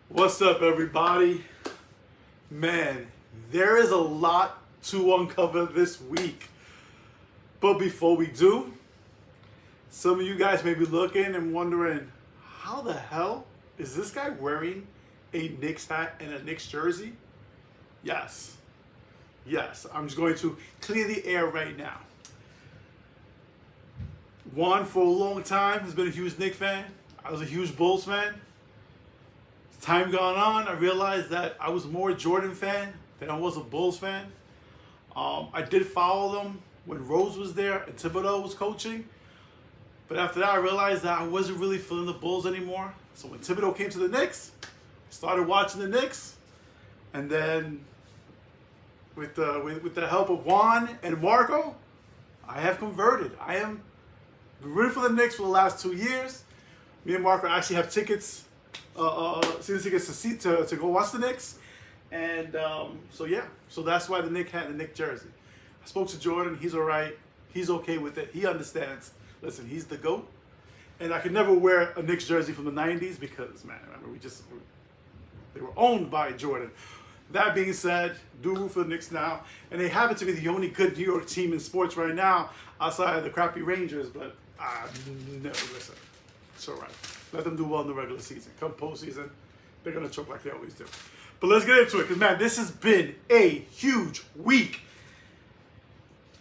What's up, everybody? Man, there is a lot to uncover this week. But before we do, some of you guys may be looking and wondering, how the hell is this guy wearing a Knicks hat and a Knicks jersey? Yes, I'm just going to clear the air right now. Juan, for a long time, has been a huge Knicks fan. I was a huge Bulls fan. As time gone on, I realized that I was more a Jordan fan than I was a Bulls fan. I did follow them when Rose was there and Thibodeau was coaching. But after that, I realized that I wasn't really feeling the Bulls anymore. So when Thibodeau came to the Knicks, I started watching the Knicks. And then with the help of Juan and Marco, I have converted. I am rooting for the Knicks for the last 2 years. Me and Marco actually have tickets, season tickets to go watch the Knicks. And so that's why the Knicks hat and the Knicks jersey. I spoke to Jordan. He's all right. He's okay with it. He understands. Listen, he's the GOAT. And I could never wear a Knicks jersey from the 90s because, man, remember, they were owned by Jordan. That being said, do root for the Knicks now. And they happen to be the only good New York team in sports right now outside of the crappy Rangers. But, no, listen, it's all right. Let them do well in the regular season. Come postseason, they're going to choke like they always do. But let's get into it because, man, this has been a huge week.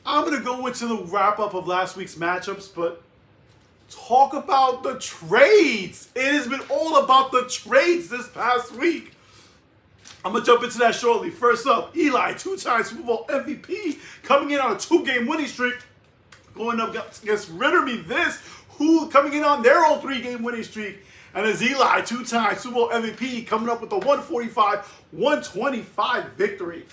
I'm going to go into the wrap-up of last week's matchups, but talk about the trades. It has been all about the trades this past week. I'm going to jump into that shortly. First up, Eli, two-time Super Bowl MVP, coming in on a 2-game winning streak, going up against Ritter This, who coming in on their own 3-game winning streak. And as Eli, two-time Super Bowl MVP, coming up with a 145-125 victory,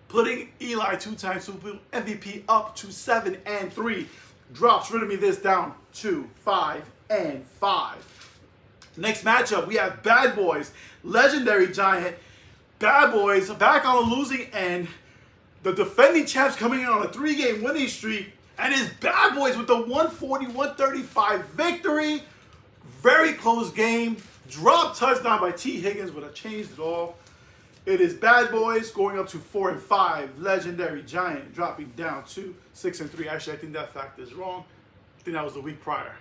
putting Eli, two-time Super Bowl MVP, up to 7-3. Drops Ritter This down to 5-5. Next matchup, we have Bad Boys, legendary Giant. Bad Boys back on a losing end. The defending champs coming in on a 3-game winning streak. And his Bad Boys with the 140-135 victory. Very close game. Drop touchdown by T. Higgins would have changed it all. It is Bad Boys going up to 4-5. Legendary Giant dropping down to 6-3. Actually, I think that fact is wrong. I think that was the week prior.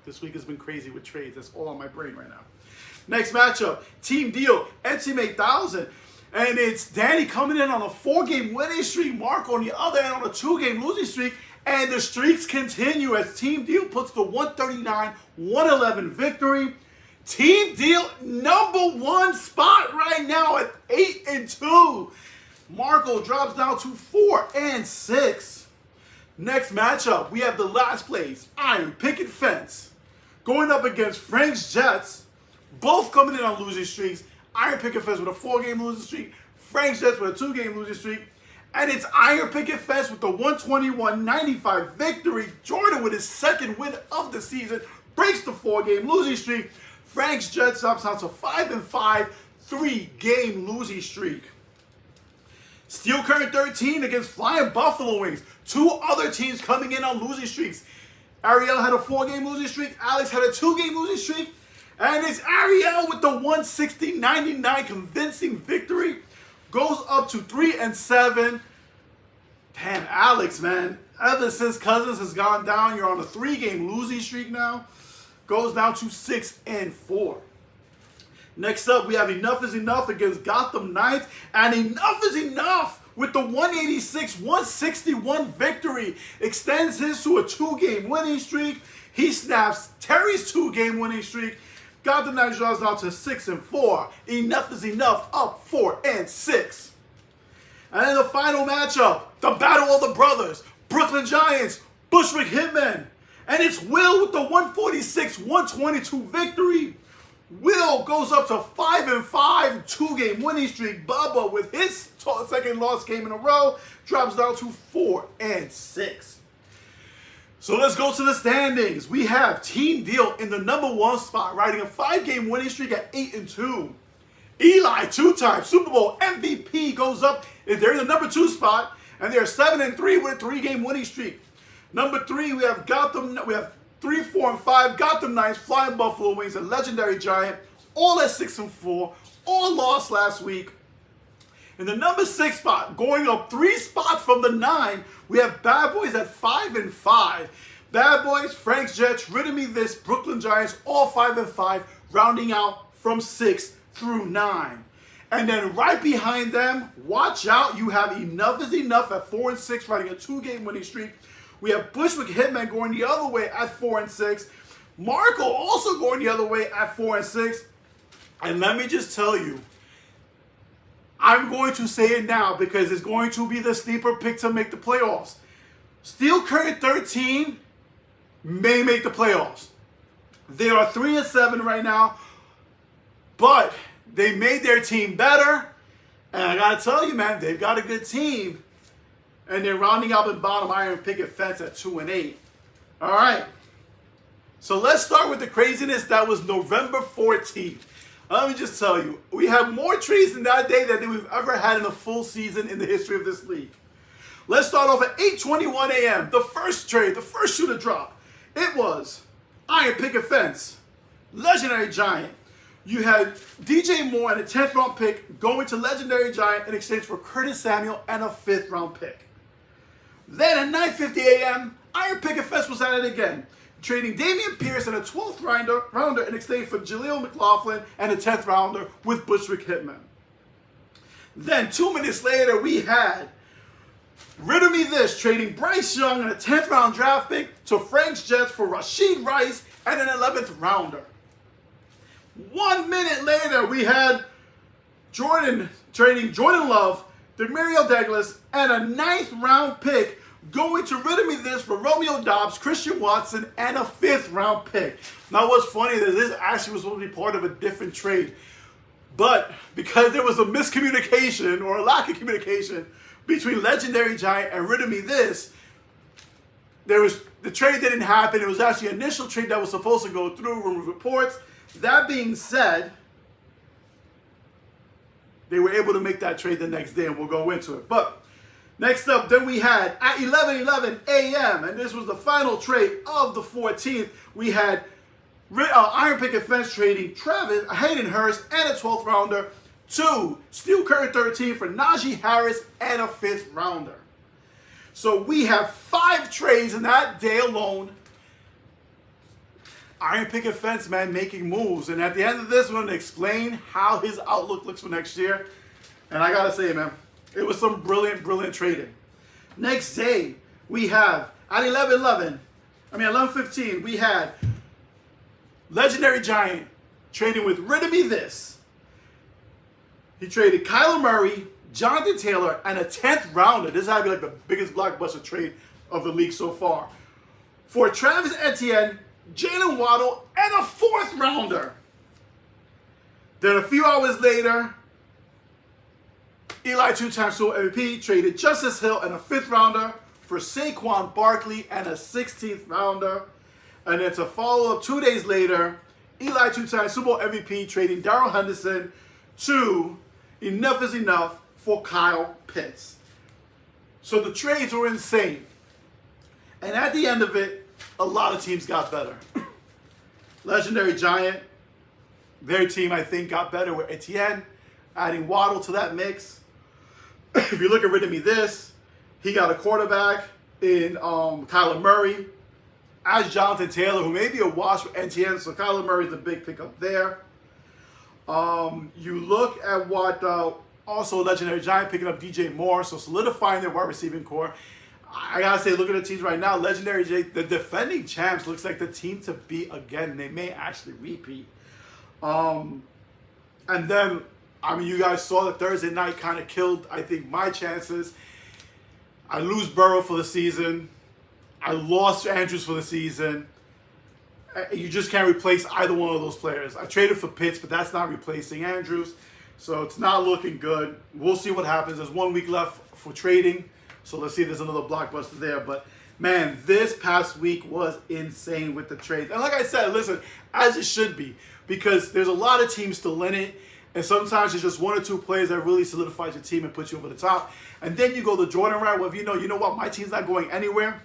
This week has been crazy with trades. That's all on my brain right now. Next matchup, Team Deal and Team 8000. And it's Danny coming in on a 4-game winning streak. Mark on the other end on a 2-game losing streak. And the streaks continue as Team Deal puts the 139-111 victory. Team Deal #1 spot right now at 8-2. Marco drops down to 4-6. Next matchup, we have the last place, Iron Picket Fence, going up against Frank's Jets. Both coming in on losing streaks. Iron Picket Fence with a 4-game losing streak. Frank's Jets with a 2-game losing streak. And it's Iron Picket Fence with the 121-95 victory. Jordan with his 2nd win of the season breaks the 4-game losing streak. Frank's Jets drops down to 5-5, 3-game losing streak. Steel Curtain 13 against Flying Buffalo Wings. 2 other teams coming in on losing streaks. Ariel had a 4-game losing streak. Alex had a 2-game losing streak. And it's Ariel with the 160-99 convincing victory. Goes up to 3-7. Damn, Alex, man. Ever since Cousins has gone down, you're on a 3-game losing streak now. Goes down to 6-4. Next up, we have Enough is Enough against Gotham Knights. And Enough is Enough with the 186-161 victory. Extends his to a 2-game winning streak. He snaps Terry's 2-game winning streak. Gotham Knights draws down to 6-4. Enough is Enough up 4-6. And then the final matchup, the Battle of the Brothers. Brooklyn Giants, Bushwick Hitmen. And it's Will with the 146-122 victory. Will goes up to 5-5, 2-game winning streak. Bubba with his 2nd loss game in a row drops down to 4-6. So let's go to the standings. We have Team Deal in the #1 spot, riding a 5-game winning streak at 8-2. Eli, 2-time Super Bowl MVP, goes up. They're in the #2 spot, and they're 7-3 with a 3-game winning streak. Number 3, we have 3, 4, and 5 got them nice Flying Buffalo Wings and Legendary Giant, all at 6 and 4, all lost last week. In the number 6 spot, going up 3 spots from the 9, we have Bad Boys at 5 and 5. Bad Boys, Frank's Jets, Rid of Me This, Brooklyn Giants, all 5 and 5, rounding out from 6 through 9. And then right behind them, watch out, you have Enough Is Enough at 4 and 6, riding a 2-game winning streak. We have Bushwick Hitman going the other way at 4 and 6. Marco also going the other way at 4 and 6. And let me just tell you, I'm going to say it now because it's going to be the sleeper pick to make the playoffs. Steel Curtain 13 may make the playoffs. They are 3 and 7 right now, but they made their team better. And I gotta tell you, man, they've got a good team. And they're rounding up in bottom Iron Picket Fence at 2 and 8. All right. So let's start with the craziness that was November 14th. Let me just tell you, we have more trades in that day than we've ever had in a full season in the history of this league. Let's start off at 8:21 a.m. The first trade, the first shoe to drop. It was Iron Picket Fence, Legendary Giant. You had DJ Moore and a 10th round pick going to Legendary Giant in exchange for Curtis Samuel and a 5th round pick. Then at 9:50 a.m., Iron Picket Fence was at it again, trading Damian Pierce and a 12th rounder in exchange for Jaleel McLaughlin and a 10th rounder with Bushwick Hitman. Then 2 minutes later, we had Rid of Me This, trading Bryce Young and a 10th round draft pick to Frank's Jets for Rashid Rice and an 11th rounder. 1 minute later, we had Jordan trading Jordan Love, Demario Douglas, and a 9th round pick going to Rid of Me This for Romeo Dobbs, Christian Watson, and a 5th round pick. Now what's funny is this actually was supposed to be part of a different trade. But because there was a miscommunication or a lack of communication between Legendary Giant and Rid of Me This, the trade didn't happen. It was actually an initial trade that was supposed to go through, rumor reports. That being said, they were able to make that trade the next day, and we'll go into it. But next up, then we had at 11:11 a.m., and this was the final trade of the 14th, we had Iron Picket Fence trading Travis Hayden Hurst and a 12th rounder to Steel Curtain 13 for Najee Harris and a 5th rounder. So we have 5 trades in that day alone. Iron Picket Fence, man, making moves. And at the end of this, we're going to explain how his outlook looks for next year. And I got to say, man, it was some brilliant, brilliant trading. Next day, we have at 11:15, we had Legendary Giant trading with Rid of Me This. He traded Kyler Murray, Jonathan Taylor, and a 10th rounder. This had to be like the biggest blockbuster trade of the league so far. For Travis Etienne, Jalen Waddle, and a 4th rounder. Then a few hours later, Eli 2-time Super MVP traded Justice Hill and a 5th rounder for Saquon Barkley and a 16th rounder. And then to follow up 2 days later, Eli 2-time Super Bowl MVP trading Darrell Henderson to Enough Is Enough for Kyle Pitts. So the trades were insane. And at the end of it, a lot of teams got better. Legendary Giant, their team, I think, got better with Etienne, adding Waddle to that mix. If you look at Rid of Me This, he got a quarterback in Kyler Murray, as Jonathan Taylor, who may be a wash with Etienne, so Kyler Murray's a big pickup there. You look at what also Legendary Giant picking up DJ Moore, so solidifying their wide receiving core. I gotta say, look at the teams right now. Legendary J, the defending champs, looks like the team to beat again. They may actually repeat. And then, I mean, you guys saw that Thursday night kind of killed, I think, my chances. I lose Burrow for the season. I lost Andrews for the season. You just can't replace either one of those players. I traded for Pitts, but that's not replacing Andrews. So it's not looking good. We'll see what happens. There's 1 week left for trading. So let's see if there's another blockbuster there. But, man, this past week was insane with the trades. And like I said, listen, as it should be. Because there's a lot of teams still in it. And sometimes it's just 1 or 2 players that really solidifies your team and puts you over the top. And then you go the Jordan route. Well, if you know what, my team's not going anywhere.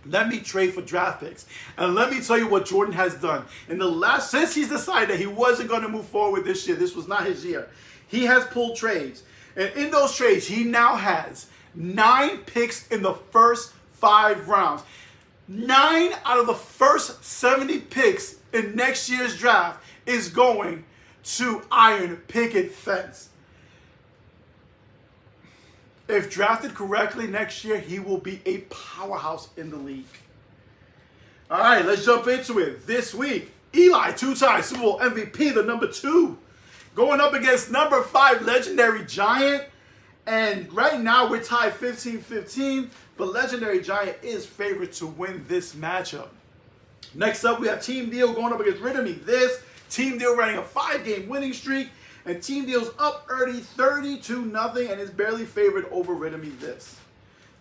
let me trade for draft picks. And let me tell you what Jordan has done. Since he's decided that he wasn't going to move forward this year, this was not his year, he has pulled trades. And in those trades, he now has 9 picks in the first 5 rounds. 9 out of the first 70 picks in next year's draft is going to iron picket fence. If drafted correctly next year, he will be a powerhouse in the league. All right, let's jump into it. This week, Eli, 2-time Super Bowl MVP, the number 2, going up against number 5 Legendary Giant. And right now, we're tied 15-15, but Legendary Giant is favored to win this matchup. Next up, we have Team Deal going up against Rid of Me This. Team Deal running a 5-game winning streak. And Team Deal's up early 30-0 and is barely favored over Rid of Me This.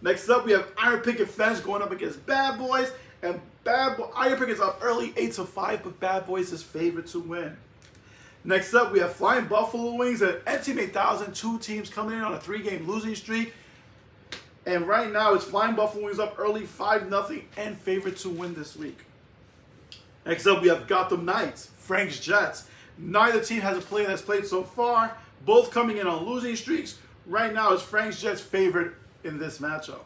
Next up, we have Iron Picket Fence going up against Bad Boys. And Iron Picket's up early 8-5, but Bad Boys is favored to win. Next up, we have Flying Buffalo Wings and Team 8000. 2 teams coming in on a 3-game losing streak. And right now, it's Flying Buffalo Wings up early 5-0 and favored to win this week. Next up, we have Gotham Knights, Frank's Jets. Neither team has a player that's played so far. Both coming in on losing streaks. Right now, it's Frank's Jets favored in this matchup.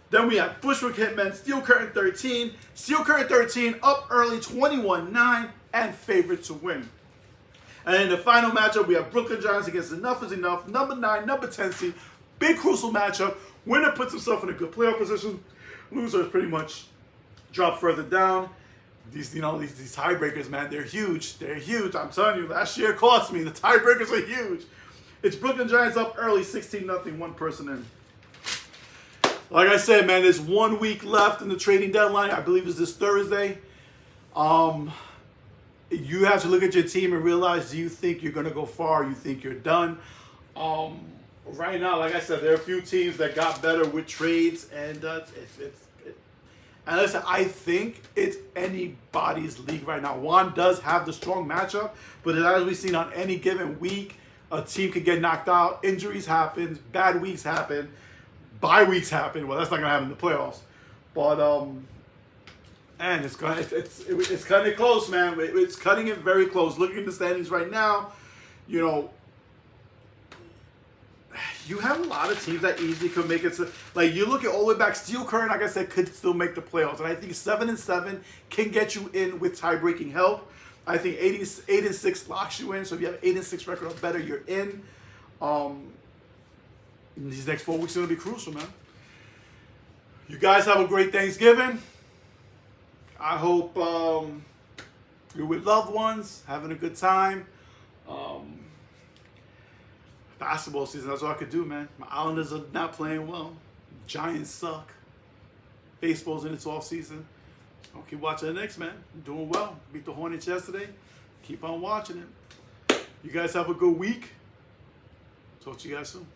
Then we have Bushwick Hitmen, Steel Curtain 13. Steel Curtain 13 up early 21-9 and favored to win. And in the final matchup, we have Brooklyn Giants against Enough is Enough. Number 9, number 10 seed. Big crucial matchup. Winner puts himself in a good playoff position. Loser is pretty much drop further down. These tiebreakers, man, they're huge. They're huge. I'm telling you, last year cost me. The tiebreakers are huge. It's Brooklyn Giants up early, 16-0, 1 person in. Like I said, man, there's 1 week left in the trading deadline. I believe it's this Thursday. You have to look at your team and realize, do you think you're going to go far? You think you're done? Right now, like I said, there are a few teams that got better with trades, and and listen, I think it's anybody's league right now. Juan does have the strong matchup, but as we've seen on any given week, a team could get knocked out. Injuries happen, bad weeks happen, bye weeks happen. Well, that's not gonna happen in the playoffs, but and it's kind of close, man. It's cutting it very close. Looking at the standings right now, you know, you have a lot of teams that easily could make it to, like, you look at all the way back, Steel Curtain, like I said, could still make the playoffs. And I think 7-7 can get you in with tie-breaking help. I think 8-6 locks you in. So if you have an 8-6 record or better, you're in. These next 4 weeks are going to be crucial, man. You guys have a great Thanksgiving. I hope you're with loved ones, having a good time. Basketball season, that's all I could do, man. My Islanders are not playing well. Giants suck. Baseball's in its off season. I'll keep watching the Knicks, man. I'm doing well. Beat the Hornets yesterday. Keep on watching it. You guys have a good week. Talk to you guys soon.